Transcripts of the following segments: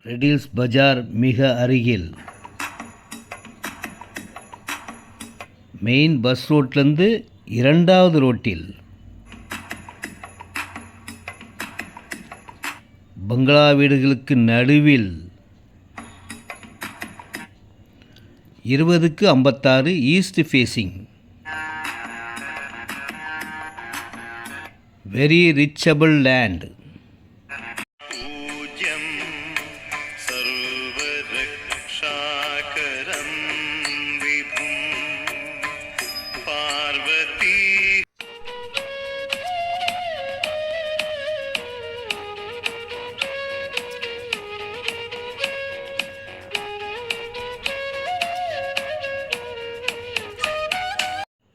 Riddles பஜார் மிக அருகில். Main bus ரோட்லேருந்து 2வது ரோட்டில் பங்களா வீடுகளுக்கு நடுவில் 20க்கு 56 east facing. Very reachable land.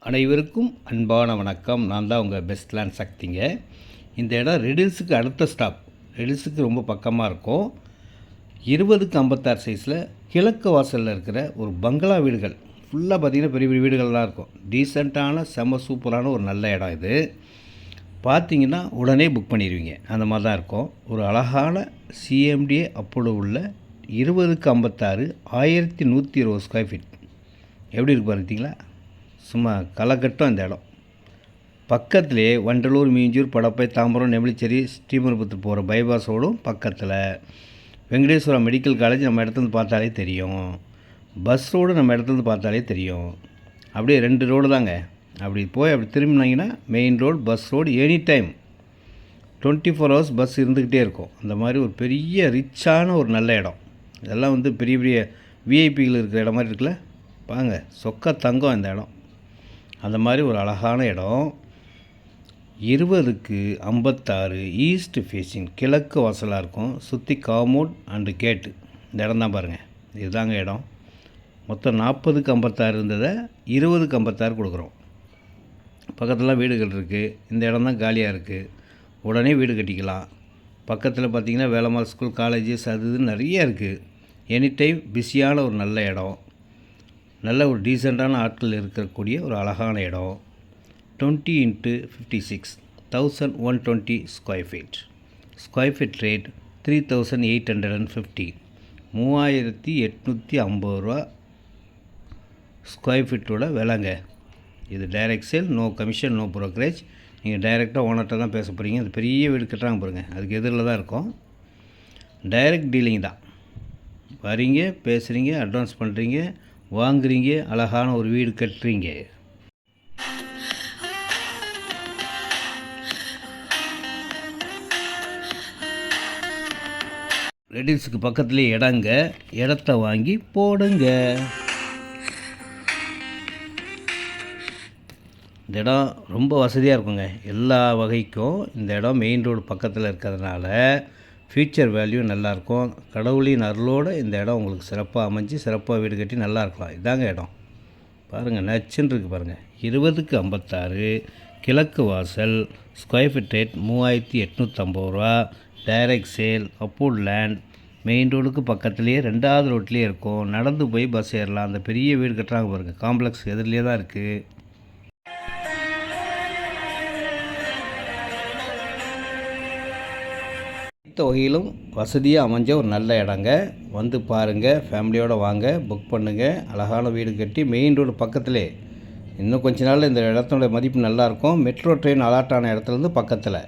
அனைவருக்கும் அன்பான வணக்கம். நான் தான் உங்கள் பெஸ்ட் லேண்ட் சக்திங்க. இந்த இடம் ரெடில்ஸுக்கு அடுத்த ஸ்டாப். ரெடில்ஸுக்கு ரொம்ப பக்கமாக இருக்கும். 20க்கு 56 சைஸில் கிழக்கு வாசலில் இருக்கிற ஒரு பங்களா வீடுகள். ஃபுல்லாக பார்த்திங்கன்னா பெரிய பெரிய வீடுகள்லாம் இருக்கும். டீசெண்டான செம்ம சூப்பரான ஒரு நல்ல இடம் இது. பார்த்திங்கன்னா உடனே புக் பண்ணிடுவீங்க, அந்த மாதிரி தான் இருக்கும். ஒரு அழகான சிஎம்டிஏ அப்போது உள்ள 20க்கு 56 1120 ஸ்கொயர் ஃபீட். எப்படி இருக்கு பார்த்தீங்களா? சும்மா களைக்கட்டும் இந்த இடம். பக்கத்துலேயே வண்டலூர், மீஞ்சூர், படப்பை, தாம்பரம், நெமிலிச்சேரி, ஸ்ரீபெரும்புத்தூர் போகிற பைபாஸோடும் பக்கத்தில் வெங்கடேஸ்வரா மெடிக்கல் காலேஜ் நம்ம இடத்துலேருந்து பார்த்தாலே தெரியும். பஸ் ரோடு நம்ம இடத்துலேருந்து பார்த்தாலே தெரியும். அப்படியே 2 ரோடு தாங்க. அப்படி போய் அப்படி திரும்பினீங்கன்னா main road, bus road, any time 24 hours bus இருந்துக்கிட்டே இருக்கும். அந்த மாதிரி ஒரு பெரிய ரிச்சான ஒரு நல்ல இடம். இதெல்லாம் வந்து பெரிய பெரிய விஐபிகள் இருக்கிற இடம் மாதிரி இருக்குல்ல, வாங்க சொக்க தங்கம் இந்த இடம். அந்த மாதிரி ஒரு அழகான இடம். 20க்கு 56 ஈஸ்ட் ஃபேஸிங், கிழக்கு வாசலாக இருக்கும். சுற்றி காம்பவுண்ட் அண்டு கேட்டு. இந்த இடம் தான் பாருங்கள், இதுதாங்க இடம். மொத்தம் 40க்கு 56 இருந்ததை 20க்கு 56 கொடுக்குறோம். பக்கத்தில் வீடுகள் இருக்குது. இந்த இடம் தான் காலியாக இருக்குது. உடனே வீடு கட்டிக்கலாம். பக்கத்தில் பார்த்திங்கன்னா வேலம்மாள் ஸ்கூல், காலேஜஸ், அது இதுன்னு நிறைய இருக்குது. எனி டைம் பிஸியான ஒரு நல்ல இடம். நல்ல ஒரு டீசெண்டான ஆட்கள் இருக்கக்கூடிய ஒரு அழகான இடம். 20 × 56 1120 square feet. Square feet rate 3850. 3850 ரூபா ஸ்கொயர் ஃபீட்டோட விலைங்க. இது direct sale, no commission, no brokerage. நீங்கள் டைரெக்டாக ஓனர்கிட்ட தான் பேச போகிறீங்க. அது பெரிய வீடு கட்டுறாங்க பாருங்கள், அதுக்கு எதிரில் தான் இருக்கும். டைரக்ட் டீலிங் தான். வரீங்க, பேசுகிறீங்க, அட்வான்ஸ் பண்ணுறீங்க, வாங்குறீங்க, அழகான ஒரு வீடு கட்டுறீங்க. ரெடில்ஸுக்கு பக்கத்துலேயே இடங்க. இடத்த வாங்கி போடுங்க. இந்த இடம் ரொம்ப வசதியாக இருக்குங்க எல்லா வகைக்கும். இந்த இடம் மெயின் ரோடு பக்கத்தில் இருக்கிறதுனால ஃப்யூச்சர் வேல்யூ நல்லாயிருக்கும். கடவுளின் அருளோடு இந்த இடம் உங்களுக்கு சிறப்பாக அமைஞ்சு சிறப்பாக வீடு கட்டி நல்லா இருக்கலாம். இதாங்க இடம். பாருங்கள், நச்சுன்னு இருக்குது பாருங்கள். 20க்கு 56 கிழக்கு வாசல். ஸ்கொயர் ஃபீட் ரேட் 3850 ரூபா. Direct sale, approved land. Main ரோடுக்கு பக்கத்துலேயே 2வது ரோட்லேயே இருக்கும். நடந்து போய் பஸ் ஏறலாம். அந்த பெரிய வீடு கட்டுறாங்க பாருங்கள், காம்ப்ளெக்ஸ் எதிரிலே தான் இருக்குது. அனைத்து வகையிலும் வசதியாக அமைஞ்ச ஒரு நல்ல இடங்க. வந்து பாருங்கள், ஃபேமிலியோடு வாங்க, புக் பண்ணுங்கள். அழகான வீடு கட்டி மெயின் ரோடு பக்கத்திலே. இன்னும் கொஞ்ச நாள் இந்த இடத்தோட மதிப்பு நல்லாயிருக்கும். மெட்ரோ ட்ரெயின் அலாட் ஆன இடத்துலேருந்து பக்கத்தில்.